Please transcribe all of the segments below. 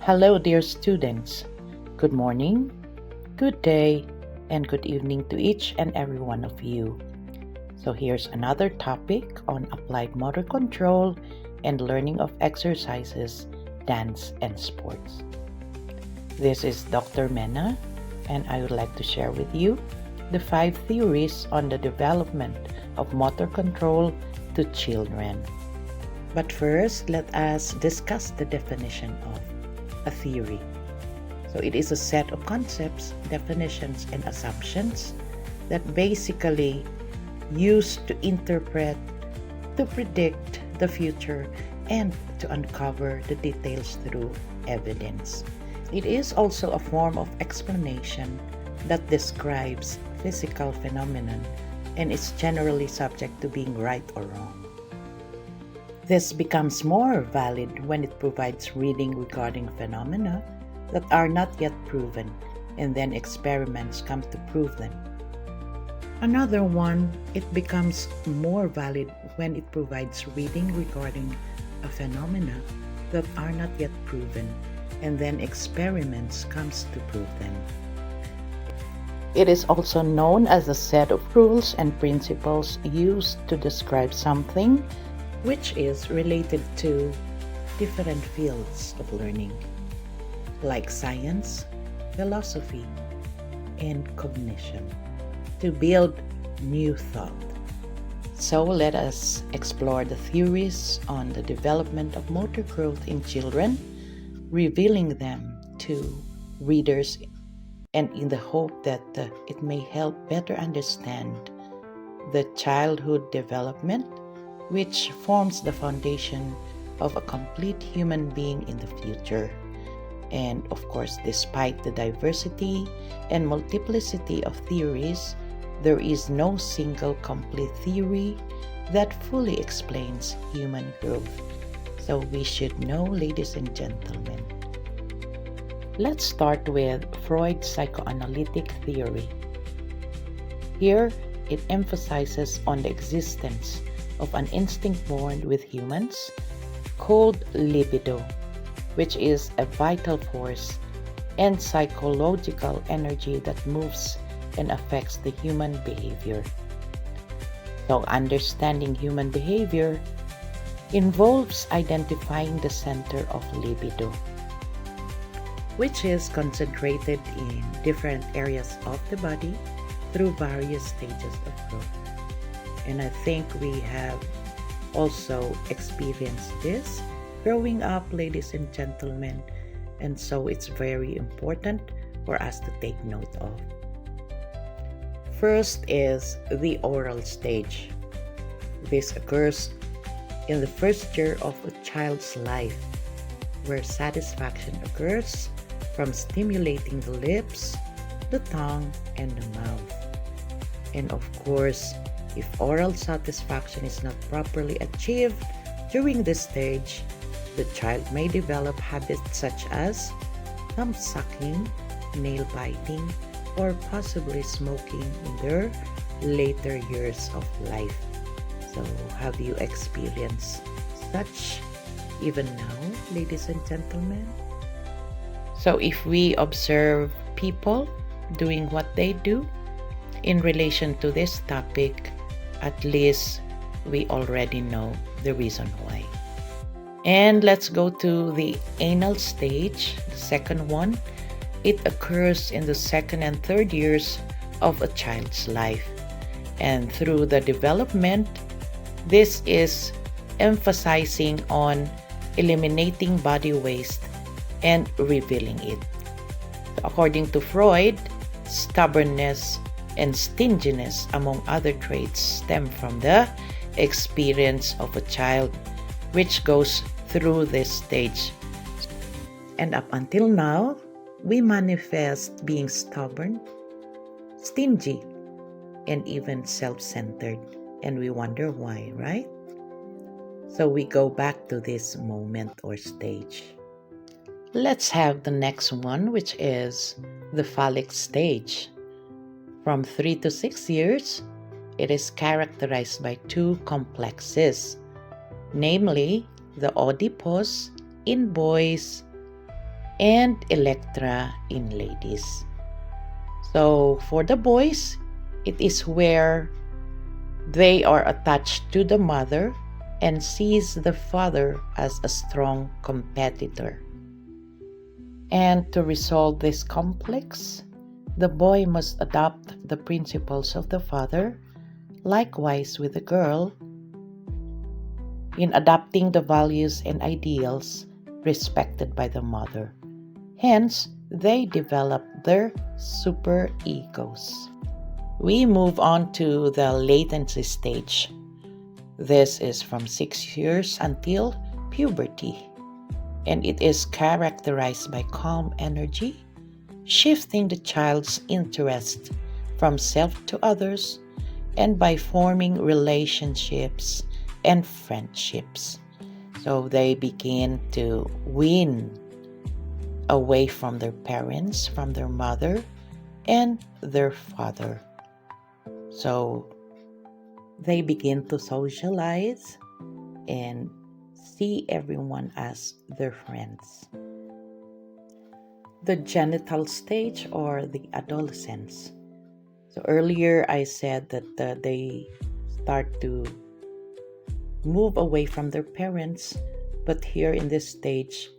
Hello, dear students. Good morning, good day, and good evening to each and every one of you. So here's another topic on applied motor control and learning of exercises, dance, and sports. This is Dr. Mena, and I would like to share with you the 5 theories on the development of motor control to children. But first, let us discuss the definition of a theory. So it is a set of concepts, definitions, and assumptions that basically used to interpret, to predict the future, and to uncover the details through evidence. It is also a form of explanation that describes physical phenomenon and is generally subject to being right or wrong. This becomes more valid when it provides reading regarding phenomena that are not yet proven, and then experiments come to prove them. Another one, it becomes more valid when it provides reading regarding a phenomena that are not yet proven, and then experiments comes to prove them. It is also known as a set of rules and principles used to describe something which is related to different fields of learning, like science, philosophy, and cognition, to build new thought. So let us explore the theories on the development of motor growth in children, revealing them to readers, and in the hope that it may help better understand the childhood development, which forms the foundation of a complete human being in the future. And of course, despite the diversity and multiplicity of theories, there is no single complete theory that fully explains human growth. So we should know, ladies and gentlemen. Let's start with Freud's psychoanalytic theory. Here, it emphasizes on the existence of an instinct born with humans called libido, which is a vital force and psychological energy that moves and affects the human behavior. So understanding human behavior involves identifying the center of libido, which is concentrated in different areas of the body through various stages of growth. And I think we have also experienced this growing up, ladies and gentlemen, and so it's very important for us to take note of. First is the oral stage. This occurs in the first year of a child's life, where satisfaction occurs from stimulating the lips, the tongue, and the mouth. And of course, if oral satisfaction is not properly achieved during this stage, the child may develop habits such as thumb sucking, nail biting, or possibly smoking in their later years of life. So, have you experienced such even now, ladies and gentlemen? So, if we observe people doing what they do in relation to this topic, at least we already know the reason why. And let's go to the anal stage, the second one. It occurs in the second and third years of a child's life. And through the development, this is emphasizing on eliminating body waste and revealing it. According to Freud, stubbornness and stinginess, among other traits, stem from the experience of a child, which goes through this stage. And up until now, we manifest being stubborn, stingy, and even self-centered. And we wonder why, right? So we go back to this moment or stage. Let's have the next one, which is the phallic stage. From 3 to 6 years, it is characterized by 2 complexes, namely the Oedipus in boys and Electra in ladies. So for the boys, it is where they are attached to the mother and sees the father as a strong competitor. And to resolve this conflicts, the boy must adopt the principles of the father. Likewise with the girl, in adopting the values and ideals respected by the mother. Hence, they develop their super egos. We move on to the latency stage. This is from 6 years until puberty, and it is characterized by calm energy, shifting the child's interest from self to others, and by forming relationships and friendships. So they begin to win away from their parents, from their mother, and their father. So they begin to socialize and see everyone as their friends. The genital stage or the adolescence. So earlier I said that they start to move away from their parents, but here in this stage,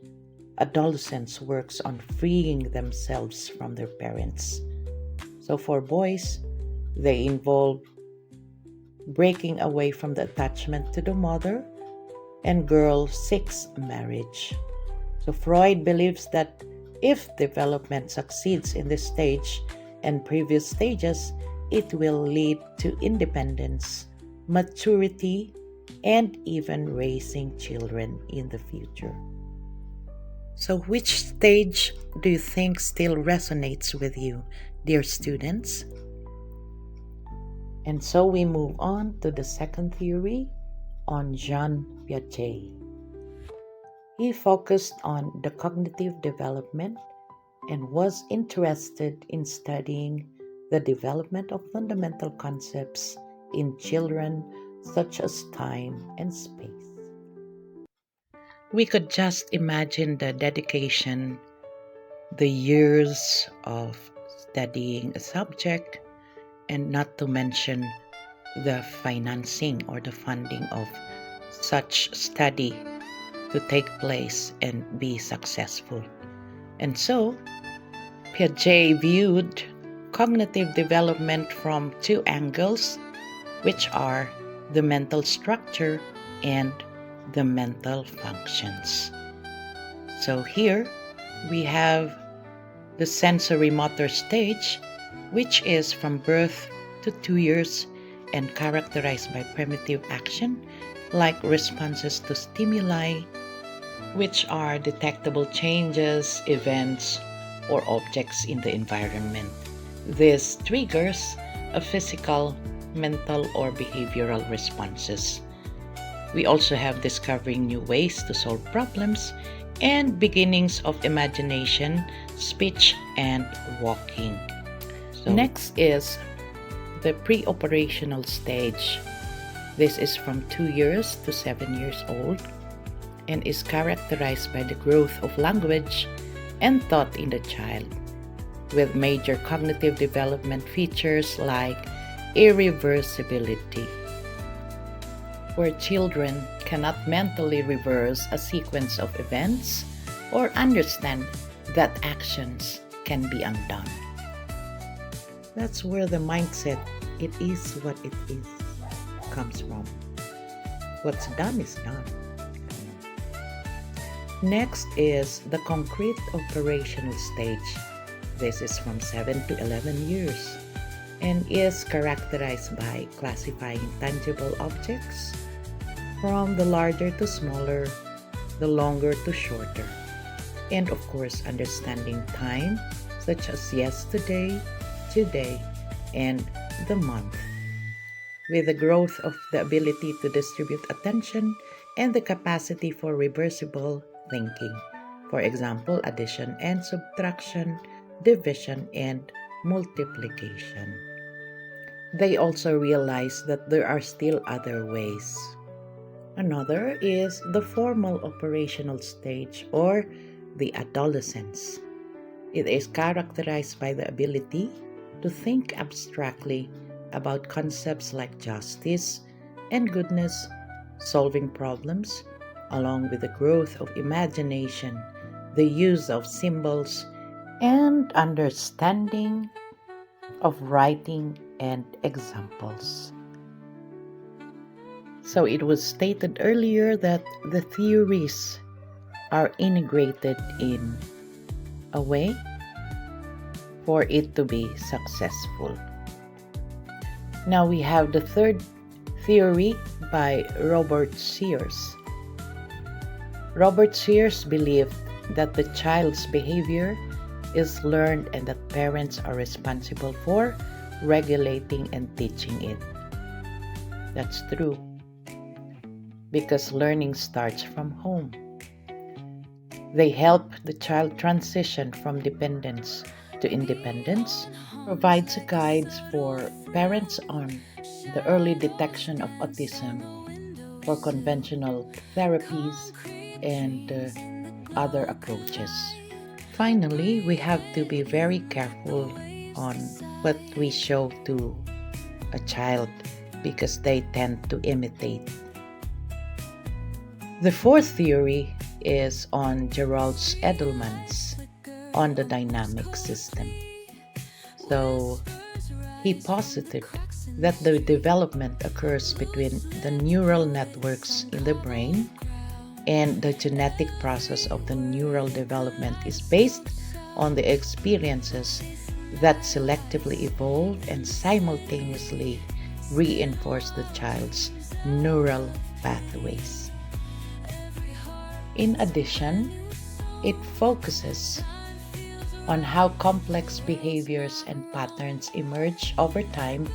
adolescence works on freeing themselves from their parents. So for boys, they involve breaking away from the attachment to the mother, and girl seeks marriage. So Freud believes that if development succeeds in this stage and previous stages, it will lead to independence, maturity, and even raising children in the future. So which stage do you think still resonates with you, dear students? And so we move on to the second theory on Jean Piaget. He focused on the cognitive development and was interested in studying the development of fundamental concepts in children such as time and space. We could just imagine the dedication, the years of studying a subject, and not to mention the financing or the funding of such study to take place and be successful. And so, Piaget viewed cognitive development from two angles, which are the mental structure and the mental functions. So here we have the sensory motor stage, which is from birth to 2 years and characterized by primitive action like responses to stimuli, which are detectable changes, events, or objects in the environment. This triggers a physical, mental, or behavioral responses. We also have discovering new ways to solve problems and beginnings of imagination, speech, and walking. So next is the pre-operational stage. This is from 2 years to 7 years old and is characterized by the growth of language and thought in the child, with major cognitive development features like irreversibility, where children cannot mentally reverse a sequence of events or understand that actions can be undone. That's where the mindset, it is what it is, comes from. What's done is done. Next is the concrete operational stage. This is from 7 to 11 years and is characterized by classifying tangible objects from the larger to smaller, the longer to shorter, and of course understanding time such as yesterday, today, and the month, with the growth of the ability to distribute attention and the capacity for reversible thinking. For example, addition and subtraction, division and multiplication. They also realize that there are still other ways. Another is the formal operational stage or the adolescence. It is characterized by the ability to think abstractly about concepts like justice and goodness, solving problems, along with the growth of imagination, the use of symbols, and understanding of writing and examples. So it was stated earlier that the theories are integrated in a way for it to be successful. Now we have the third theory by Robert Sears. Robert Sears believed that the child's behavior is learned and that parents are responsible for regulating and teaching it. That's true, because learning starts from home. They help the child transition from dependence to independence, provides guides for parents on the early detection of autism, for conventional therapies, and other approaches. Finally, we have to be very careful on what we show to a child because they tend to imitate. The fourth theory is on Gerald Edelman's on the dynamic system. So he posited that the development occurs between the neural networks in the brain, and the genetic process of the neural development is based on the experiences that selectively evolve and simultaneously reinforce the child's neural pathways. In addition, it focuses on how complex behaviors and patterns emerge over time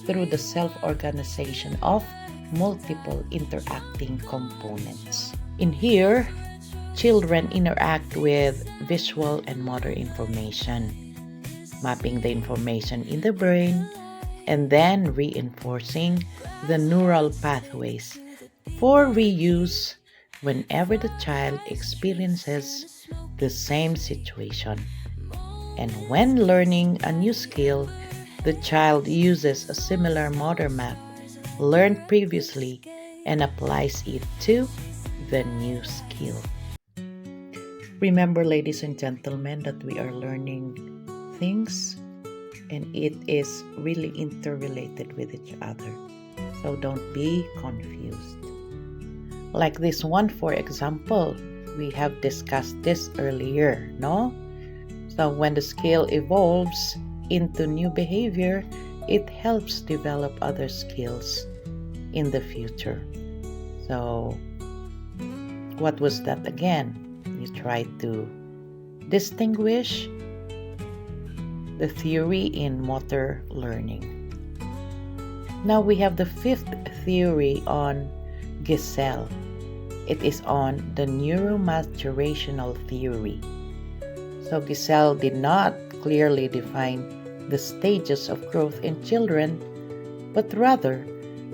through the self-organization of multiple interacting components. In here, children interact with visual and motor information, mapping the information in the brain and then reinforcing the neural pathways for reuse whenever the child experiences the same situation. And when learning a new skill, the child uses a similar motor map learned previously and applies it to the new skill. Remember, ladies and gentlemen, that we are learning things and it is really interrelated with each other. So don't be confused. Like this one, for example, we have discussed this earlier, no? So when the skill evolves into new behavior, it helps develop other skills in the future. So what was that again? You try to distinguish the theory in motor learning. Now we have the fifth theory on Giselle. It is on the neuromaturational theory. So Giselle did not clearly define the stages of growth in children, but rather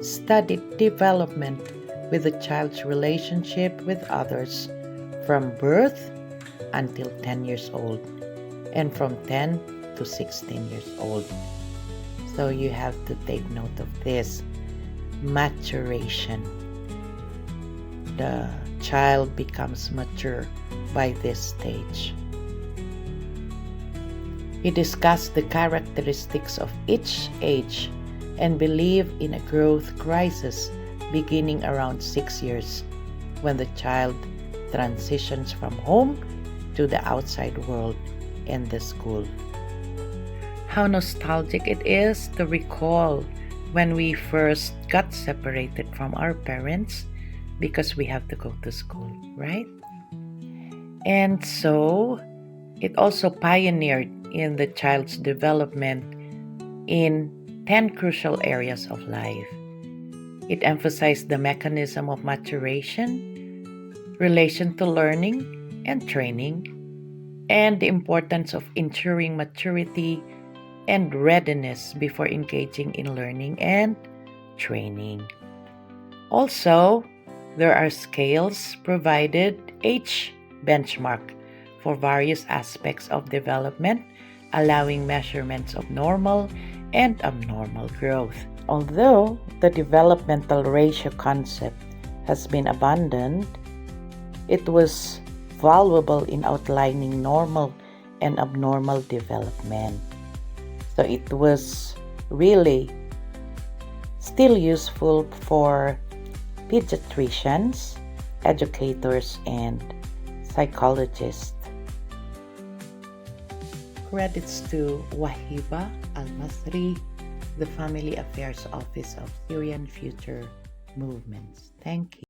studied development with the child's relationship with others from birth until 10 years old and from 10 to 16 years old. So you have to take note of this maturation. The child becomes mature by this stage. He discussed the characteristics of each age and believed in a growth crisis beginning around 6 years when the child transitions from home to the outside world and the school. How nostalgic it is to recall when we first got separated from our parents because we have to go to school, right? And so it also pioneered in the child's development in 10 crucial areas of life. It emphasized the mechanism of maturation, relation to learning and training, and the importance of ensuring maturity and readiness before engaging in learning and training. Also, there are scales provided age benchmark for various aspects of development, allowing measurements of normal and abnormal growth. Although the developmental ratio concept has been abandoned, it was valuable in outlining normal and abnormal development. So it was really still useful for pediatricians, educators, and psychologists. Credits to Waheba Al-Masri, the Family Affairs Office of Syrian Future Movements. Thank you.